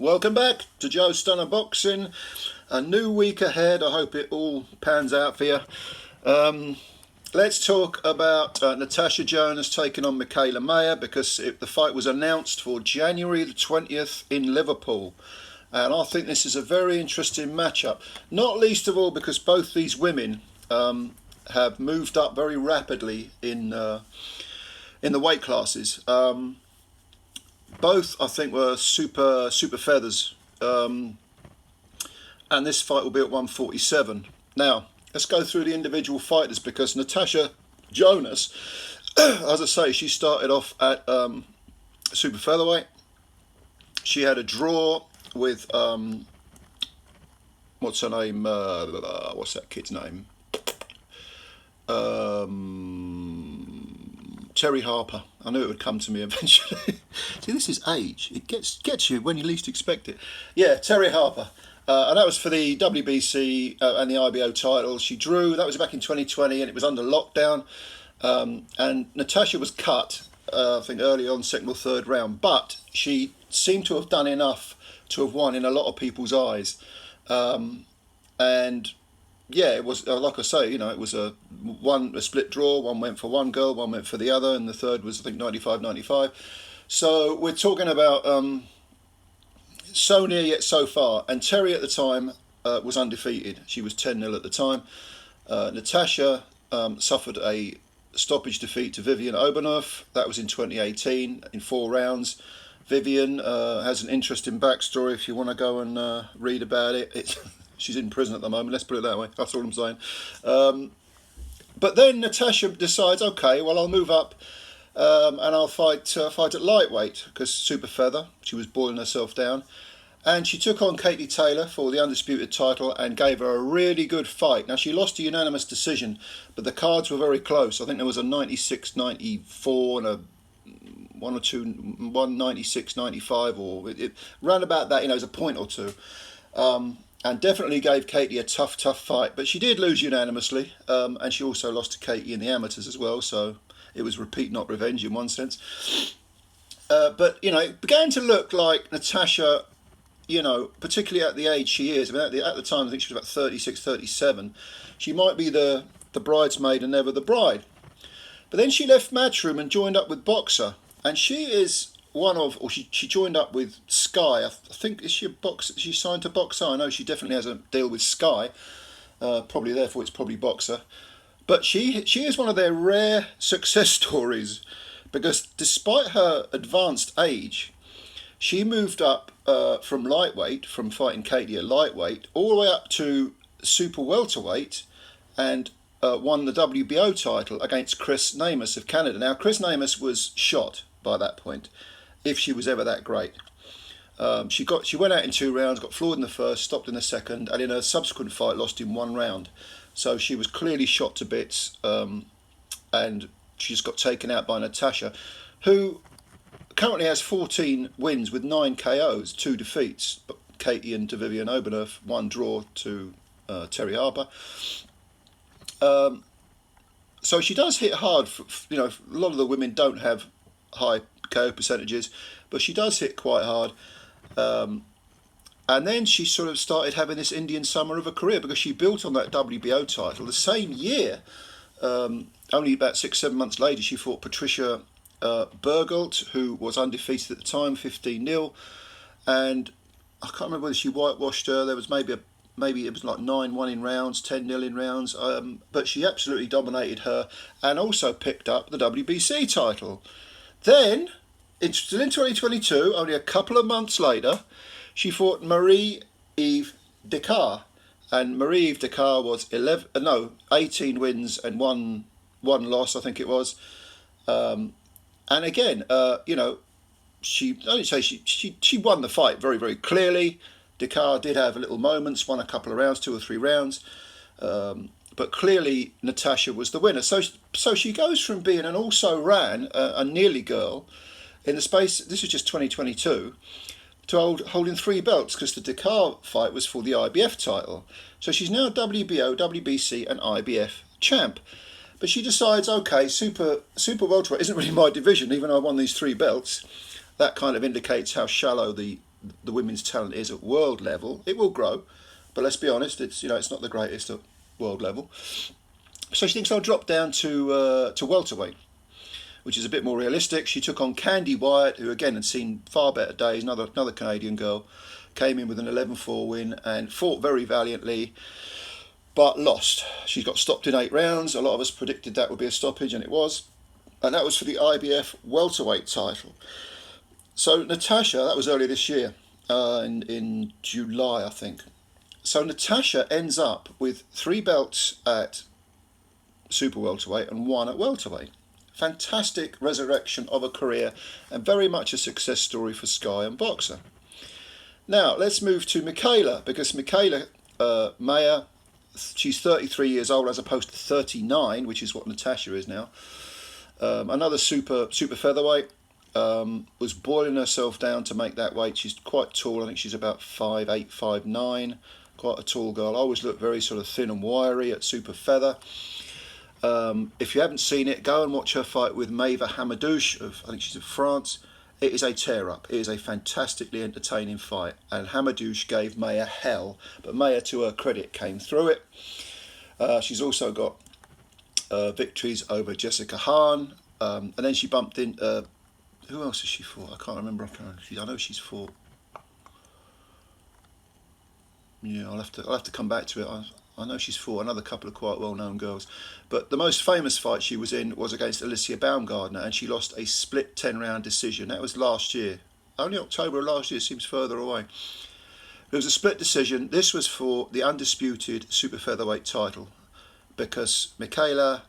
Welcome back to Joe Stunner Boxing. A new week ahead. I hope it all pans out for you. Let's talk about NATASHA Jonas taking on MIKAELA Mayer, because the fight was announced for January the 20th in Liverpool. And I think this is a very interesting matchup, not least of all because both these women have moved up very rapidly in the weight classes. Both, I think, were super feathers, and this fight will be at 147. Now, let's go through the individual fighters, because NATASHA Jonas, as I say, she started off at super featherweight. She had a draw with what's her name? What's that kid's name? Terry Harper. I knew it would come to me eventually. See, this is age. It gets you when you least expect it. Yeah, Terry Harper. And that was for the WBC and the IBO title. She drew. That was back in 2020, and it was under lockdown. And NATASHA was cut, I think, early on, second or third round. But she seemed to have done enough to have won in a lot of people's eyes. And yeah, it was like I say, it was a split draw. One went for one girl, one went for the other, and the third was, I think, 95-95. So we're talking about so near yet so far. And Terry at the time was undefeated. She was 10-0 at the time. NATASHA suffered a stoppage defeat to Vivian Obernoff. That was in 2018 in 4 rounds. Vivian has an interesting backstory if you want to go and read about it. She's in prison at the moment, let's put it that way. That's all I'm saying. But then NATASHA decides, okay, well, I'll move up and I'll fight at lightweight, because super feather, she was boiling herself down. And she took on Katie Taylor for the undisputed title and gave her a really good fight. Now, she lost a unanimous decision, but the cards were very close. I think there was a 96-94 and a 196-95, or round about that, it was a point or two. And definitely gave Katie a tough fight. But she did lose unanimously, and she also lost to Katie in the amateurs as well, so it was repeat, not revenge in one sense. But, it began to look like NATASHA, particularly at the age she is, at the time I think she was about 36, 37, she might be the bridesmaid and never the bride. But then she left Matchroom and joined up with Boxer, and she is she joined up with Sky. I think, is she a boxer? She signed to Boxer. I know she definitely has a deal with Sky. Probably, therefore, it's probably Boxer. But she is one of their rare success stories, because despite her advanced age, she moved up from lightweight, from fighting Katie at lightweight, all the way up to super welterweight, and won the WBO title against Chris Namus of Canada. Now, Chris Namus was shot by that point, if she was ever that great. She went out in 2 rounds, got floored in the first, stopped in the second, and in a subsequent fight lost in 1 round. So she was clearly shot to bits, and she just got taken out by NATASHA, who currently has 14 wins with 9 KOs, 2 defeats. But Katie and to Vivian Obernoff, 1 draw to Terry Harper. So she does hit hard. A lot of the women don't have high KO percentages, but she does hit quite hard. And then she sort of started having this Indian summer of her career, because she built on that WBO title. The same year, only about 6-7 months later, she fought Patricia Bergelt, who was undefeated at the time, 15-0. And I can't remember whether she whitewashed her. There was maybe it was like 9-1 in rounds, 10-0 in rounds. But she absolutely dominated her, and also picked up the WBC title. Then, still in 2022, only a couple of months later, she fought Marie-Eve Descartes. And Marie-Eve Descartes was 18 wins and one loss, I think it was. And again, she won the fight very, very clearly. Descartes did have little moments, won a couple of rounds, 2 or 3 rounds. But clearly NATASHA was the winner. So she goes from being an also-ran, a nearly girl, in the space, this was just 2022, to holding 3 belts, because the Descartes fight was for the IBF title. So she's now WBO, WBC and IBF champ. But she decides, okay, super welterweight isn't really my division, even though I won these 3 belts. That kind of indicates how shallow the the women's talent is at world level. It will grow, but let's be honest, it's not the greatest at world level. So she thinks I'll drop down to welterweight, which is a bit more realistic. She took on Candy Wyatt, who again had seen far better days, another Canadian girl, came in with an 11-4 win and fought very valiantly, but lost. She got stopped in 8 rounds. A lot of us predicted that would be a stoppage, and it was. And that was for the IBF welterweight title. So NATASHA, that was earlier this year, in July, I think. So NATASHA ends up with 3 belts at super welterweight and 1 at welterweight. Fantastic resurrection of a career and very much a success story for Sky and Boxer. Now let's move to MIKAELA, because MIKAELA Mayer, she's 33 years old as opposed to 39, which is what NATASHA is now. Another super featherweight, was boiling herself down to make that weight. She's quite tall. I think she's about 5'8", 5'9", quite a tall girl. I always look very sort of thin and wiry at super feather. If you haven't seen it, go and watch her fight with Maeve Hamadouche I think she's of France. It is a tear-up. It is a fantastically entertaining fight, and Hamadouche gave Mayer hell, but Mayer, to her credit, came through it. She's also got victories over Jessica Hahn, and then she bumped in. Who else has she fought? I can't remember. I know she's fought. Yeah, I'll have to come back to it. I know she's fought another couple of quite well-known girls, but the most famous fight she was in was against Alycia Baumgardner, and she lost a split 10-round decision. That was last year. Only October of last year, seems further away. It was a split decision. This was for the undisputed super featherweight title, because MIKAELA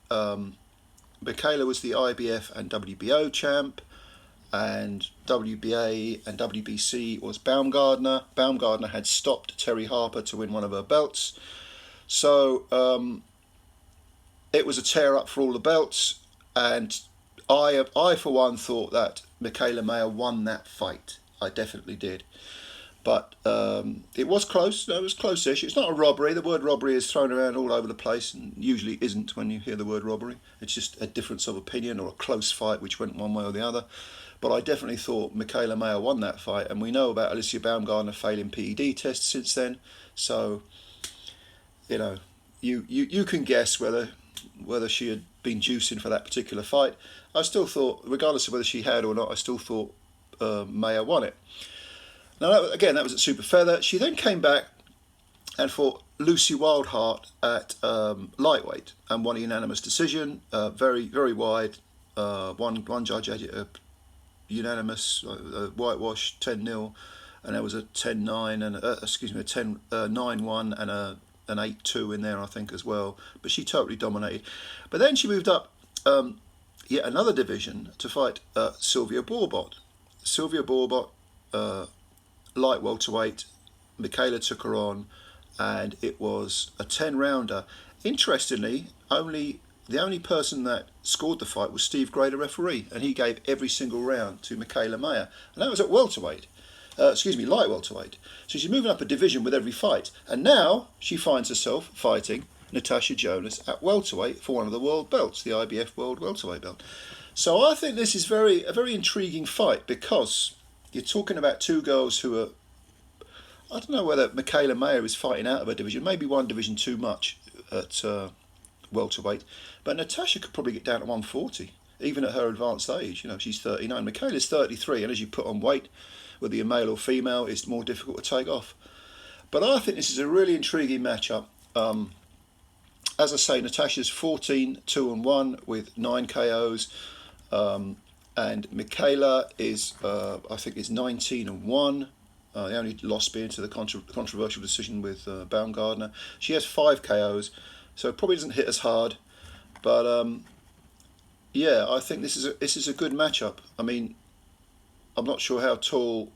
was the IBF and WBO champ, and WBA and WBC was Baumgardner. Baumgardner had stopped Terry Harper to win one of her belts. So it was a tear-up for all the belts, and I for one thought that MIKAELA Mayer won that fight. I definitely did. But it was close. No, it was close-ish. It's not a robbery. The word robbery is thrown around all over the place, and usually isn't when you hear the word robbery. It's just a difference of opinion or a close fight which went one way or the other. But I definitely thought MIKAELA Mayer won that fight, and we know about Alycia Baumgardner failing PED tests since then. So, you can guess whether she had been juicing for that particular fight. I still thought, regardless of whether she had or not, I still thought Mayer won it. Now, that was at super feather. She then came back and fought Lucy Wildheart at lightweight and won a unanimous decision, very, very wide. One judge had it unanimous, whitewash, 10-0, and there was a 10-9 and a 9-1 and an 8-2 in there, I think, as well. But she totally dominated. But then she moved up yet another division to fight Sylvia Bourbot. Sylvia Bourbot, light welterweight. MIKAELA took her on, and it was a 10-rounder. Interestingly, the only person that scored the fight was Steve Gray, the referee, and he gave every single round to MIKAELA Mayer, and that was at welterweight. Light welterweight. So she's moving up a division with every fight, and now she finds herself fighting NATASHA Jonas at welterweight for one of the world belts, the IBF World Welterweight belt. So I think this is a very intriguing fight, because you're talking about two girls who are, I don't know whether MIKAELA Mayer is fighting out of her division, maybe one division too much at welterweight, but NATASHA could probably get down to 140, even at her advanced age. She's 39, MIKAELA's 33, and as you put on weight, whether you're male or female, it's more difficult to take off. But I think this is a really intriguing matchup. As I say, NATASHA's 14-2-1 with 9 KOs, and MIKAELA is, I think, is 19-1. The only loss being to the controversial decision with Baumgardner. She has 5 KOs, so it probably doesn't hit as hard. But yeah, I think this is a good matchup. I mean, I'm not sure how tall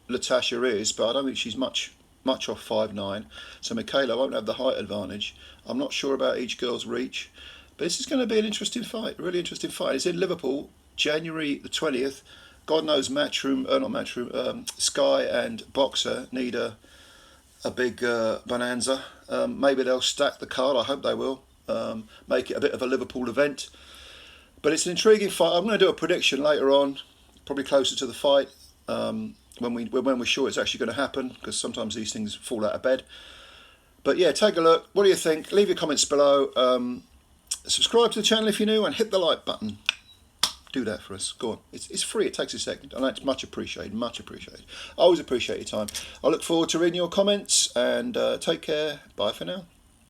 NATASHA is, but I don't think she's much off 5'9". So MIKAELA won't have the height advantage. I'm not sure about each girl's reach, but this is going to be an interesting fight, really interesting fight. It's in Liverpool, January the 20th. God knows Sky and Boxer need a big bonanza. Maybe they'll stack the card. I hope they will. Make it a bit of a Liverpool event. But it's an intriguing fight. I'm going to do a prediction later on, probably closer to the fight. when we're sure it's actually going to happen, because sometimes these things fall out of bed. But yeah, take a look. What do you think? Leave your comments below. Subscribe to the channel if you're new, and hit the like button. Do that for us. Go on. It's free. It takes a second. I know it's much appreciated. Much appreciated. I always appreciate your time. I look forward to reading your comments, and take care. Bye for now.